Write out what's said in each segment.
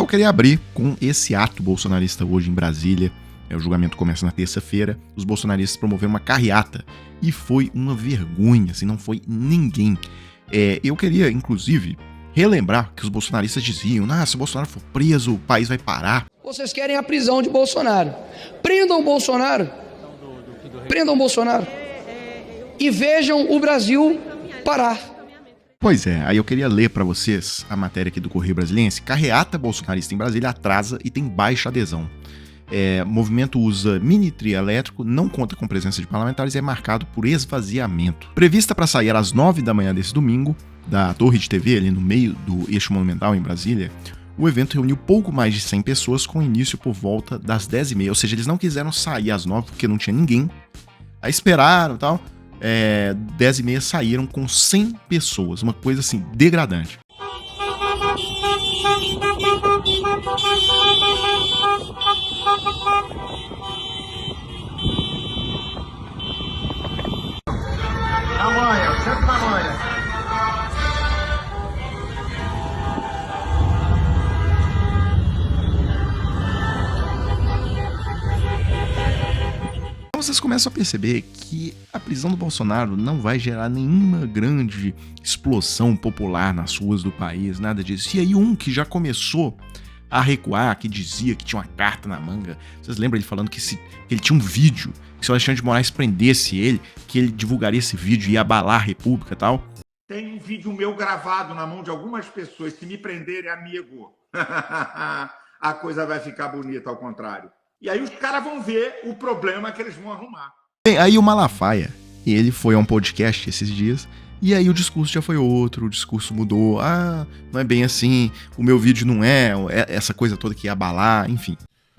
queria abrir com esse ato bolsonarista hoje em Brasília. O julgamento começa na terça-feira. Os bolsonaristas promoveram uma carreata e foi uma vergonha, assim, não foi ninguém. Eu queria, inclusive, relembrar que os bolsonaristas diziam: se o Bolsonaro for preso, o país vai parar. Vocês querem a prisão de Bolsonaro. Prendam Bolsonaro. Prendam Bolsonaro. E vejam o Brasil parar. Pois é, aí eu queria ler pra vocês a matéria aqui do Correio Brasiliense. Carreata bolsonarista em Brasília atrasa e tem baixa adesão. Movimento usa mini trio elétrico, não conta com presença de parlamentares e é marcado por esvaziamento. Prevista para sair às 9 da manhã desse domingo, da Torre de TV, ali no meio do eixo monumental em Brasília, o evento reuniu pouco mais de 100 pessoas com início por volta das 10h30. Ou seja, eles não quiseram sair às 9 porque não tinha ninguém. Aí esperaram e tal. 10h30 saíram com 100 pessoas. Uma coisa assim, degradante. Na manhã, sempre na manhã. Vocês começam a perceber que a prisão do Bolsonaro não vai gerar nenhuma grande explosão popular nas ruas do país, nada disso. E aí que já começou a recuar, que dizia que tinha uma carta na manga. Vocês lembram ele falando que ele tinha um vídeo, que se o Alexandre de Moraes prendesse ele, que ele divulgaria esse vídeo e ia abalar a República e tal? Tem um vídeo meu gravado na mão de algumas pessoas. Se me prenderem, amigo, a coisa vai ficar bonita ao contrário. E aí os caras vão ver o problema que eles vão arrumar. Bem, aí o Malafaia, ele foi a um podcast esses dias, e aí o discurso já foi outro, o discurso mudou. Não é bem assim, o meu vídeo não é essa coisa toda que ia abalar, enfim.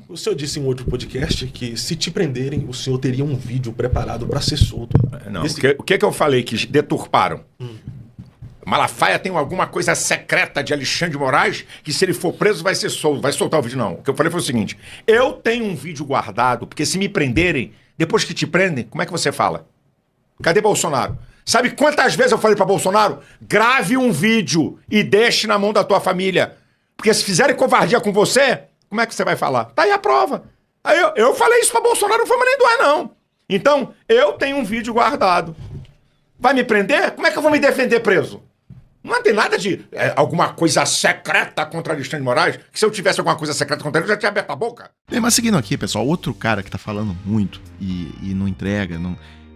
O senhor disse em outro podcast que se te prenderem, o senhor teria um vídeo preparado para ser solto. Não, o que eu falei que deturparam? Malafaia tem alguma coisa secreta de Alexandre de Moraes que se ele for preso vai ser solto, vai soltar o vídeo. Não, o que eu falei foi o seguinte: eu tenho um vídeo guardado, porque se me prenderem, depois que te prendem, como é que você fala? Cadê Bolsonaro? Sabe quantas vezes eu falei pra Bolsonaro? Grave um vídeo e deixe na mão da tua família, porque se fizerem covardia com você, como é que você vai falar? Tá aí a prova. Aí eu falei isso pra Bolsonaro, não foi nem doer não. Então, eu tenho um vídeo guardado. Vai me prender? Como é que eu vou me defender preso? Não tem nada de alguma coisa secreta contra Alexandre de Moraes, que se eu tivesse alguma coisa secreta contra ele, eu já tinha aberto a boca. Bem, mas seguindo aqui, pessoal, outro cara que tá falando muito e não entrega,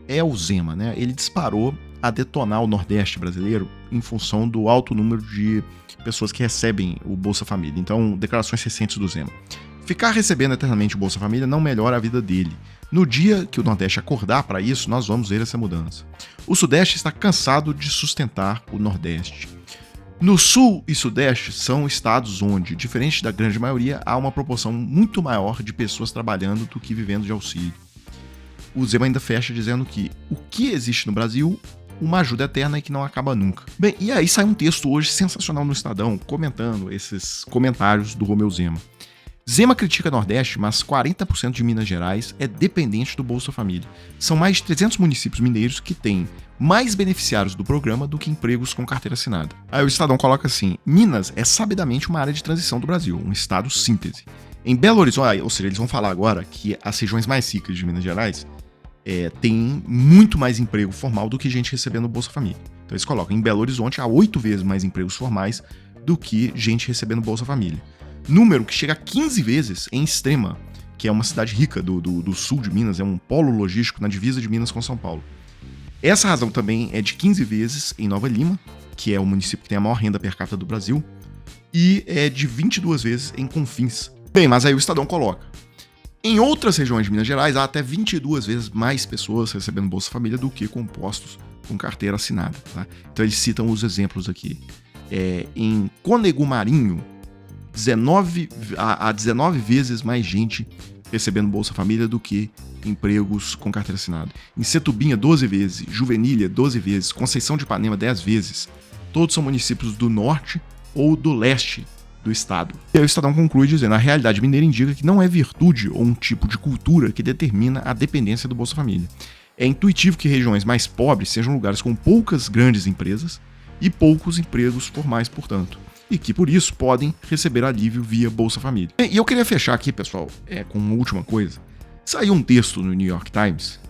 é o Zema, né? Ele disparou a detonar o Nordeste brasileiro em função do alto número de pessoas que recebem o Bolsa Família. Então, declarações recentes do Zema. Ficar recebendo eternamente o Bolsa Família não melhora a vida dele. No dia que o Nordeste acordar para isso, nós vamos ver essa mudança. O Sudeste está cansado de sustentar o Nordeste. No Sul e Sudeste são estados onde, diferente da grande maioria, há uma proporção muito maior de pessoas trabalhando do que vivendo de auxílio. O Zema ainda fecha dizendo que o que existe no Brasil, uma ajuda eterna e que não acaba nunca. Bem, e aí sai um texto hoje sensacional no Estadão, comentando esses comentários do Romeu Zema. Zema critica Nordeste, mas 40% de Minas Gerais é dependente do Bolsa Família. São mais de 300 municípios mineiros que têm mais beneficiários do programa do que empregos com carteira assinada. Aí o Estadão coloca assim: Minas é sabidamente uma área de transição do Brasil, um estado síntese. Em Belo Horizonte, ou seja, eles vão falar agora que as regiões mais ricas de Minas Gerais têm muito mais emprego formal do que gente recebendo o Bolsa Família. Então eles colocam: em Belo Horizonte há 8 vezes mais empregos formais do que gente recebendo Bolsa Família. Número que chega a 15 vezes em Extrema, que é uma cidade rica do sul de Minas, é um polo logístico na divisa de Minas com São Paulo. Essa razão também é de 15 vezes em Nova Lima, que é o município que tem a maior renda per capita do Brasil, e é de 22 vezes em Confins. Bem, mas aí o Estadão coloca: em outras regiões de Minas Gerais há até 22 vezes mais pessoas recebendo Bolsa Família do que compostos com carteira assinada. Tá? Então eles citam os exemplos aqui. Em Cônego Marinho, há 19 vezes mais gente recebendo Bolsa Família do que empregos com carteira assinada. Em Setubinha, 12 vezes. Juvenília, 12 vezes. Conceição de Ipanema, 10 vezes. Todos são municípios do norte ou do leste do estado. E aí o Estadão conclui dizendo: a realidade mineira indica que não é virtude ou um tipo de cultura que determina a dependência do Bolsa Família. É intuitivo que regiões mais pobres sejam lugares com poucas grandes empresas e poucos empregos formais, portanto. e que, por isso, podem receber alívio via Bolsa Família. E eu queria fechar aqui, pessoal, com uma última coisa. Saiu um texto no New York Times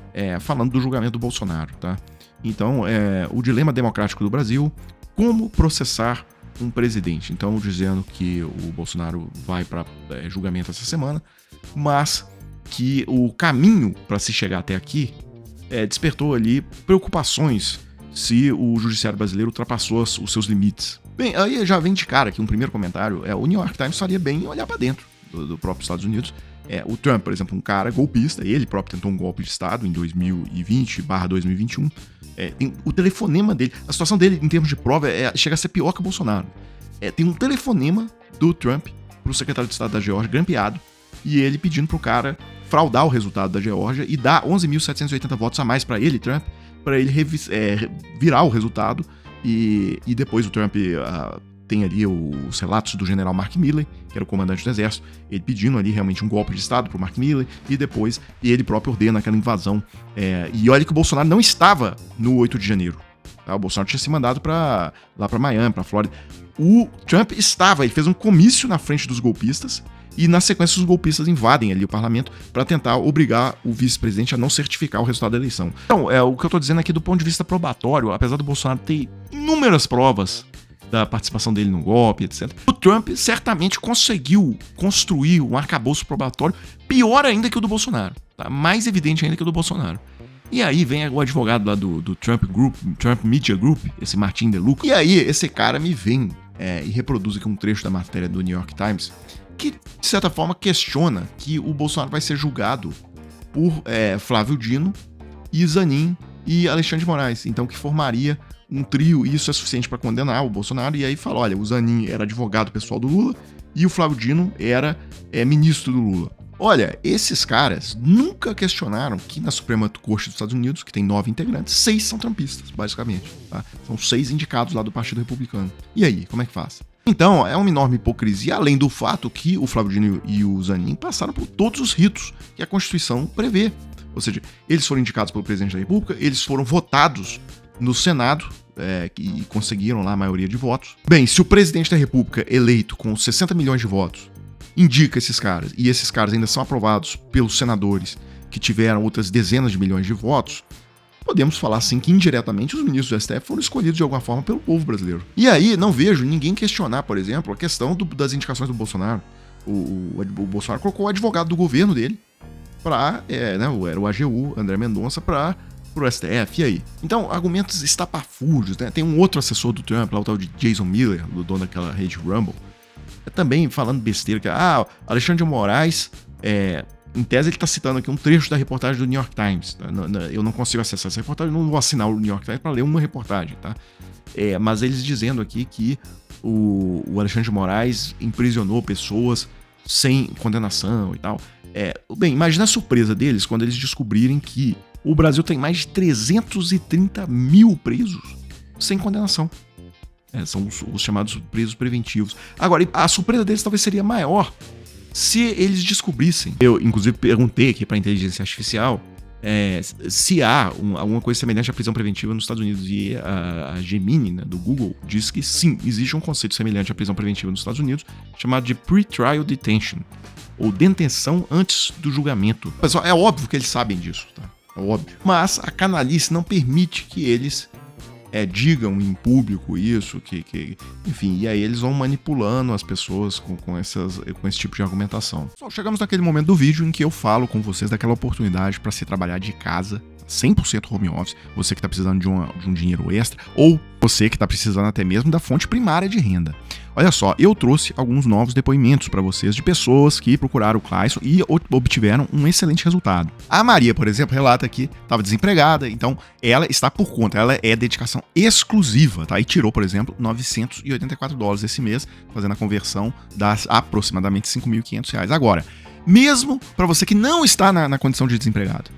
falando do julgamento do Bolsonaro, tá? Então, o dilema democrático do Brasil, como processar um presidente. Então, dizendo que o Bolsonaro vai para julgamento essa semana, mas que o caminho para se chegar até aqui despertou ali preocupações se o judiciário brasileiro ultrapassou os seus limites. Bem, aí já vem de cara aqui um primeiro comentário. O New York Times faria bem em olhar para dentro do próprio Estados Unidos. O Trump, por exemplo, um cara golpista, ele próprio tentou um golpe de Estado em 2020/2021. Tem o telefonema dele, a situação dele em termos de prova chega a ser pior que o Bolsonaro. Tem um telefonema do Trump pro secretário de Estado da Geórgia, grampeado, e ele pedindo pro cara fraudar o resultado da Geórgia e dar 11.780 votos a mais para ele, Trump, para ele virar o resultado. E depois o Trump tem ali os relatos do general Mark Milley, que era o comandante do exército, ele pedindo ali realmente um golpe de Estado pro Mark Milley, e depois ele próprio ordena aquela invasão. E olha que o Bolsonaro não estava no 8 de janeiro. Tá? O Bolsonaro tinha se mandado lá para Miami, para Flórida. O Trump estava, ele fez um comício na frente dos golpistas, e na sequência os golpistas invadem ali o parlamento para tentar obrigar o vice-presidente a não certificar o resultado da eleição. Então, o que eu tô dizendo aqui do ponto de vista probatório, apesar do Bolsonaro ter inúmeras provas da participação dele no golpe, etc. O Trump certamente conseguiu construir um arcabouço probatório pior ainda que o do Bolsonaro, tá? Mais evidente ainda que o do Bolsonaro. E aí vem o advogado lá do Trump Group, Trump Media Group, esse Martin DeLuca. E aí esse cara me vem e reproduz aqui um trecho da matéria do New York Times que, de certa forma, questiona que o Bolsonaro vai ser julgado por Flávio Dino, Zanin e Alexandre de Moraes. Então, que formaria um trio, e isso é suficiente para condenar o Bolsonaro. E aí fala, olha, o Zanin era advogado pessoal do Lula e o Flávio Dino era ministro do Lula. Olha, esses caras nunca questionaram que na Suprema Corte dos Estados Unidos, que tem 9 integrantes, 6 são trumpistas, basicamente. Tá? São 6 indicados lá do Partido Republicano. E aí, como é que faz? Então, é uma enorme hipocrisia, além do fato que o Flávio Dino e o Zanin passaram por todos os ritos que a Constituição prevê. Ou seja, eles foram indicados pelo presidente da República, eles foram votados no Senado, e conseguiram lá a maioria de votos. Bem, se o presidente da República, eleito com 60 milhões de votos, indica esses caras, e esses caras ainda são aprovados pelos senadores que tiveram outras dezenas de milhões de votos, podemos falar assim que indiretamente os ministros do STF foram escolhidos de alguma forma pelo povo brasileiro. E aí não vejo ninguém questionar, por exemplo, a questão das indicações do Bolsonaro. O Bolsonaro colocou o advogado do governo dele era o AGU, André Mendonça, pro STF, e aí? Então, argumentos estapafúrdios, né? Tem um outro assessor do Trump, lá o tal de Jason Miller, do dono daquela rede Rumble, também falando besteira, que Alexandre de Moraes, em tese ele tá citando aqui um trecho da reportagem do New York Times, tá? Eu não consigo acessar essa reportagem, não vou assinar o New York Times para ler uma reportagem, tá? Mas eles dizendo aqui que o Alexandre de Moraes imprisionou pessoas sem condenação e tal. Bem, imagina a surpresa deles quando eles descobrirem que o Brasil tem mais de 330 mil presos sem condenação. São os chamados presos preventivos. Agora, a surpresa deles talvez seria maior se eles descobrissem. Eu, inclusive, perguntei aqui para a inteligência artificial se há alguma coisa semelhante à prisão preventiva nos Estados Unidos. E a Gemini, né, do Google, diz que sim, existe um conceito semelhante à prisão preventiva nos Estados Unidos, chamado de pre-trial detention, ou detenção antes do julgamento. Pessoal, é óbvio que eles sabem disso, tá? É óbvio. Mas a canalice não permite que eles digam em público isso, enfim, e aí eles vão manipulando as pessoas com esse tipo de argumentação. Só chegamos naquele momento do vídeo em que eu falo com vocês daquela oportunidade para se trabalhar de casa, 100% home office, você que está precisando de um dinheiro extra, ou você que está precisando até mesmo da fonte primária de renda. Olha só, eu trouxe alguns novos depoimentos para vocês de pessoas que procuraram o Clayson e obtiveram um excelente resultado. A Maria, por exemplo, relata que estava desempregada, então ela está por conta, ela é dedicação exclusiva, tá? E tirou, por exemplo, $984 esse mês, fazendo a conversão das aproximadamente R$5.500. Agora, mesmo para você que não está na condição de desempregado,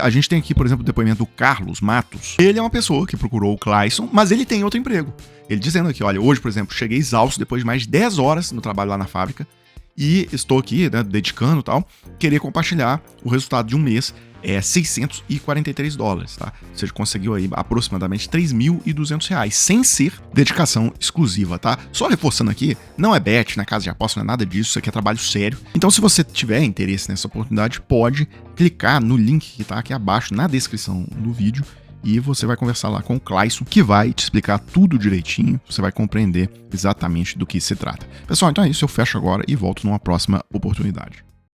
a gente tem aqui, por exemplo, o depoimento do Carlos Matos. Ele é uma pessoa que procurou o Clayson, mas ele tem outro emprego. Ele dizendo aqui, olha, hoje, por exemplo, cheguei exausto depois de mais de 10 horas no trabalho lá na fábrica e estou aqui, né, dedicando e tal, querer compartilhar o resultado de um mês é $643, tá? Você conseguiu aí aproximadamente R$3.200, sem ser dedicação exclusiva, tá? Só reforçando aqui, não é bet, não é casa de aposta, não é nada disso, isso aqui é trabalho sério. Então, se você tiver interesse nessa oportunidade, pode clicar no link que tá aqui abaixo na descrição do vídeo e você vai conversar lá com o Clayson, que vai te explicar tudo direitinho, você vai compreender exatamente do que se trata. Pessoal, então é isso, eu fecho agora e volto numa próxima oportunidade.